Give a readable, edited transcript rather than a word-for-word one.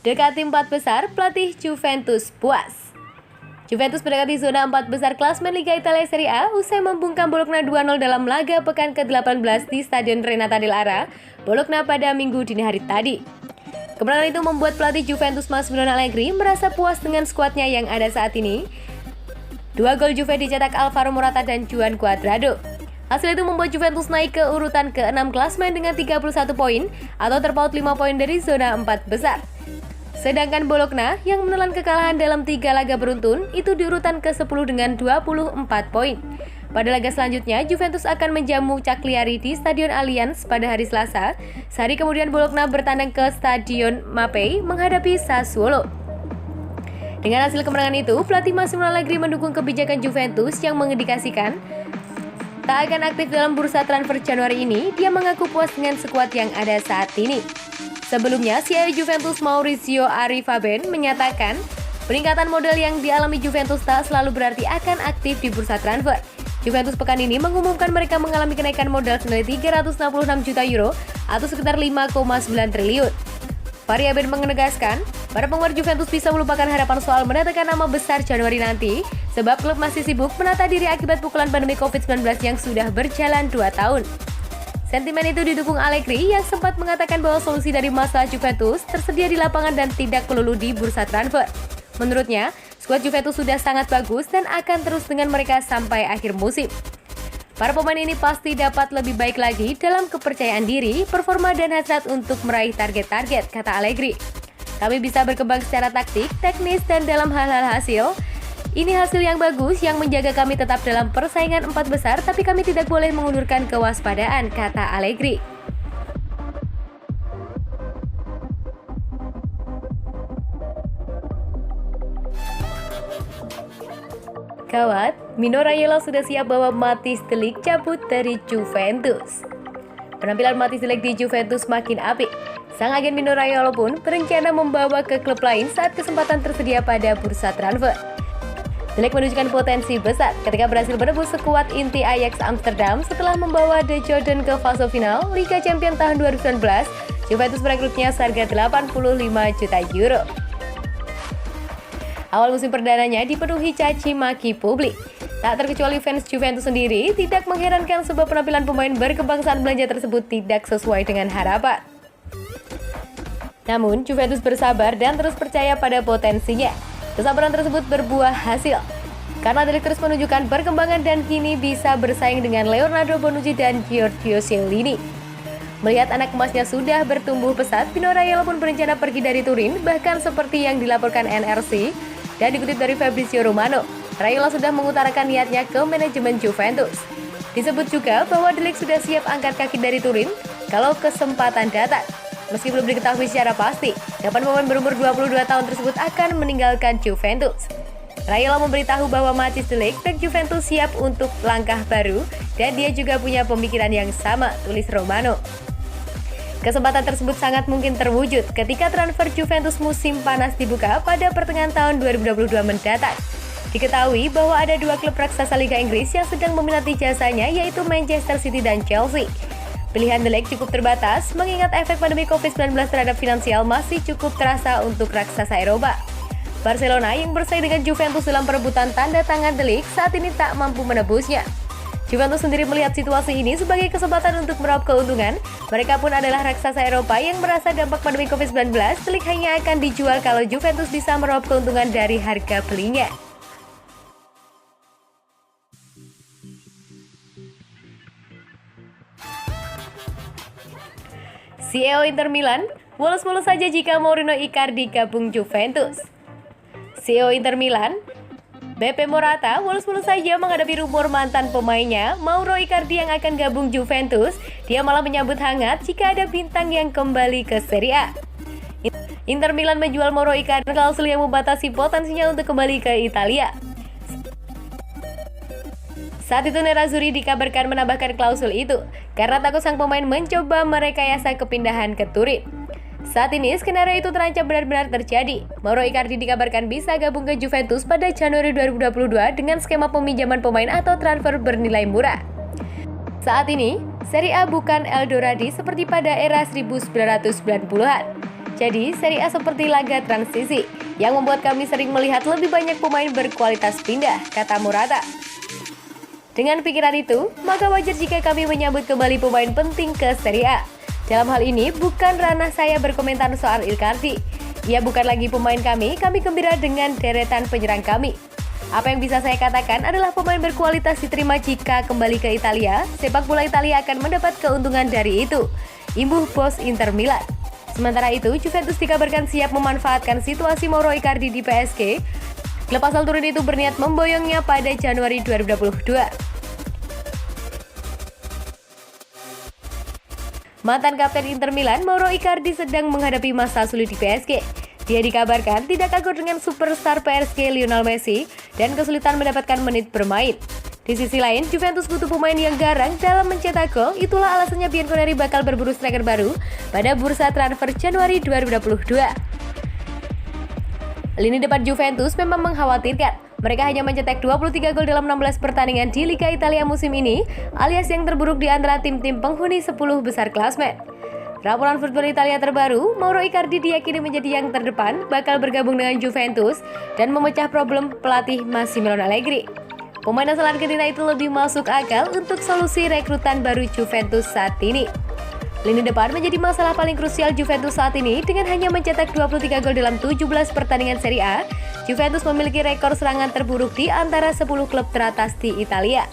Dekati 4 besar, pelatih Juventus puas. Juventus mendekati zona 4 besar klasemen Liga Italia Serie A usai membungkam Bologna 2-0 dalam laga pekan ke-18 di Stadion Renata Dell'Ara, Bologna pada Minggu dini hari tadi. Kemenangan itu membuat pelatih Juventus Massimiliano Allegri merasa puas dengan skuadnya yang ada saat ini. 2 gol Juve dicetak Alvaro Morata dan Juan Cuadrado. Hasil itu membuat Juventus naik ke urutan ke-6 klasemen dengan 31 poin atau terpaut 5 poin dari zona 4 besar. Sedangkan Bologna yang menelan kekalahan dalam 3 laga beruntun itu di urutan ke-10 dengan 24 poin. Pada laga selanjutnya, Juventus akan menjamu Cagliari di Stadion Allianz pada hari Selasa. Sehari kemudian Bologna bertandang ke Stadion Mapei menghadapi Sassuolo. Dengan hasil kemenangan itu, pelatih Massimiliano Allegri mendukung kebijakan Juventus yang mengindikasikan tak akan aktif dalam bursa transfer Januari ini. Dia mengaku puas dengan skuad yang ada saat ini. Sebelumnya, CEO Juventus Maurizio Arrivaben menyatakan peningkatan modal yang dialami Juventus tak selalu berarti akan aktif di bursa transfer. Juventus pekan ini mengumumkan mereka mengalami kenaikan modal senilai 366 juta euro atau sekitar 5,9 triliun. Arrivaben menegaskan, para penggemar Juventus bisa melupakan harapan soal mendatangkan nama besar Januari nanti, sebab klub masih sibuk menata diri akibat pukulan pandemi COVID-19 yang sudah berjalan 2 tahun. Sentimen itu didukung Allegri yang sempat mengatakan bahwa solusi dari masalah Juventus tersedia di lapangan dan tidak melulu di bursa transfer. Menurutnya, skuad Juventus sudah sangat bagus dan akan terus dengan mereka sampai akhir musim. Para pemain ini pasti dapat lebih baik lagi dalam kepercayaan diri, performa dan hasrat untuk meraih target-target, kata Allegri. Kami bisa berkembang secara taktik, teknis, dan dalam hal-hal hasil. Ini hasil yang bagus yang menjaga kami tetap dalam persaingan 4 besar, tapi kami tidak boleh mengundurkan kewaspadaan, kata Allegri. Gawat, Mino Raiola sudah siap bawa Matthijs de Ligt cabut dari Juventus. Penampilan Matthijs de Ligt di Juventus makin apik. Sang agen Mino Raiola pun berencana membawa ke klub lain saat kesempatan tersedia pada bursa transfer. De Ligt menunjukkan potensi besar ketika berhasil menembus skuad inti Ajax Amsterdam setelah membawa De Jordan ke fase final Liga Champions tahun 2019. Juventus merekrutnya seharga 85 juta euro. Awal musim perdananya dipenuhi caci maki publik. Tak terkecuali fans Juventus sendiri, tidak mengherankan sebab penampilan pemain berkebangsaan Belanda tersebut tidak sesuai dengan harapan. Namun, Juventus bersabar dan terus percaya pada potensinya. Kesabaran tersebut berbuah hasil, karena De Ligt terus menunjukkan perkembangan dan kini bisa bersaing dengan Leonardo Bonucci dan Giorgio Chiellini. Melihat anak emasnya sudah bertumbuh pesat, Mino Raiola pun berencana pergi dari Turin, bahkan seperti yang dilaporkan NRC dan dikutip dari Fabrizio Romano, Raiola sudah mengutarakan niatnya ke manajemen Juventus. Disebut juga bahwa De Ligt sudah siap angkat kaki dari Turin kalau kesempatan datang. Meski belum diketahui secara pasti, kapan pemain berumur 22 tahun tersebut akan meninggalkan Juventus. Raiola memberitahu bahwa Matthijs de Ligt dan Juventus siap untuk langkah baru dan dia juga punya pemikiran yang sama, tulis Romano. Kesempatan tersebut sangat mungkin terwujud ketika transfer Juventus musim panas dibuka pada pertengahan tahun 2022 mendatang. Diketahui bahwa ada 2 klub raksasa Liga Inggris yang sedang meminati jasanya, yaitu Manchester City dan Chelsea. Pilihan De Ligt cukup terbatas, mengingat efek pandemi COVID-19 terhadap finansial masih cukup terasa untuk raksasa Eropa. Barcelona yang bersaing dengan Juventus dalam perebutan tanda tangan De Ligt saat ini tak mampu menebusnya. Juventus sendiri melihat situasi ini sebagai kesempatan untuk meraup keuntungan. Mereka pun adalah raksasa Eropa yang merasa dampak pandemi COVID-19. De Ligt hanya akan dijual kalau Juventus bisa meraup keuntungan dari harga belinya. CEO Inter Milan, mulus-mulus saja jika Mauro Icardi gabung Juventus. CEO Inter Milan, BP Morata, mulus-mulus saja menghadapi rumor mantan pemainnya, Mauro Icardi yang akan gabung Juventus. Dia malah menyambut hangat jika ada bintang yang kembali ke Serie A. Inter Milan menjual Mauro Icardi klausul yang membatasi potensinya untuk kembali ke Italia. Saat itu Nerazzurri dikabarkan menambahkan klausul itu karena takut sang pemain mencoba merekayasa kepindahan ke Turin. Saat ini skenario itu terancam benar-benar terjadi. Mauro Icardi dikabarkan bisa gabung ke Juventus pada Januari 2022 dengan skema peminjaman pemain atau transfer bernilai murah. Saat ini, Serie A bukan Eldorado seperti pada era 1990-an. Jadi, Serie A seperti laga transisi yang membuat kami sering melihat lebih banyak pemain berkualitas pindah, kata Murata. Dengan pikiran itu, maka wajar jika kami menyambut kembali pemain penting ke Serie A. Dalam hal ini, bukan ranah saya berkomentar soal Icardi. Ia bukan lagi pemain kami gembira dengan deretan penyerang kami. Apa yang bisa saya katakan adalah pemain berkualitas diterima jika kembali ke Italia, sepak bola Italia akan mendapat keuntungan dari itu, imbuh bos Inter Milan. Sementara itu, Juventus dikabarkan siap memanfaatkan situasi Mauro Icardi di PSG. Klub asal Turin itu berniat memboyongnya pada Januari 2022. Mantan kapten Inter Milan, Mauro Icardi sedang menghadapi masa sulit di PSG. Dia dikabarkan tidak kagum dengan superstar PSG Lionel Messi dan kesulitan mendapatkan menit bermain. Di sisi lain, Juventus butuh pemain yang garang dalam mencetak gol. Itulah alasannya Bianconeri bakal berburu striker baru pada bursa transfer Januari 2022. Lini depan Juventus memang mengkhawatirkan. Mereka hanya mencetak 23 gol dalam 16 pertandingan di Liga Italia musim ini, alias yang terburuk di antara tim-tim penghuni 10 besar klasemen. Laporan Football Italia terbaru, Mauro Icardi diyakini menjadi yang terdepan, bakal bergabung dengan Juventus dan memecah problem pelatih Massimiliano Allegri. Pemain asal Argentina itu lebih masuk akal untuk solusi rekrutan baru Juventus saat ini. Lini depan menjadi masalah paling krusial Juventus saat ini dengan hanya mencetak 23 gol dalam 17 pertandingan Serie A. Juventus memiliki rekor serangan terburuk di antara 10 klub teratas di Italia.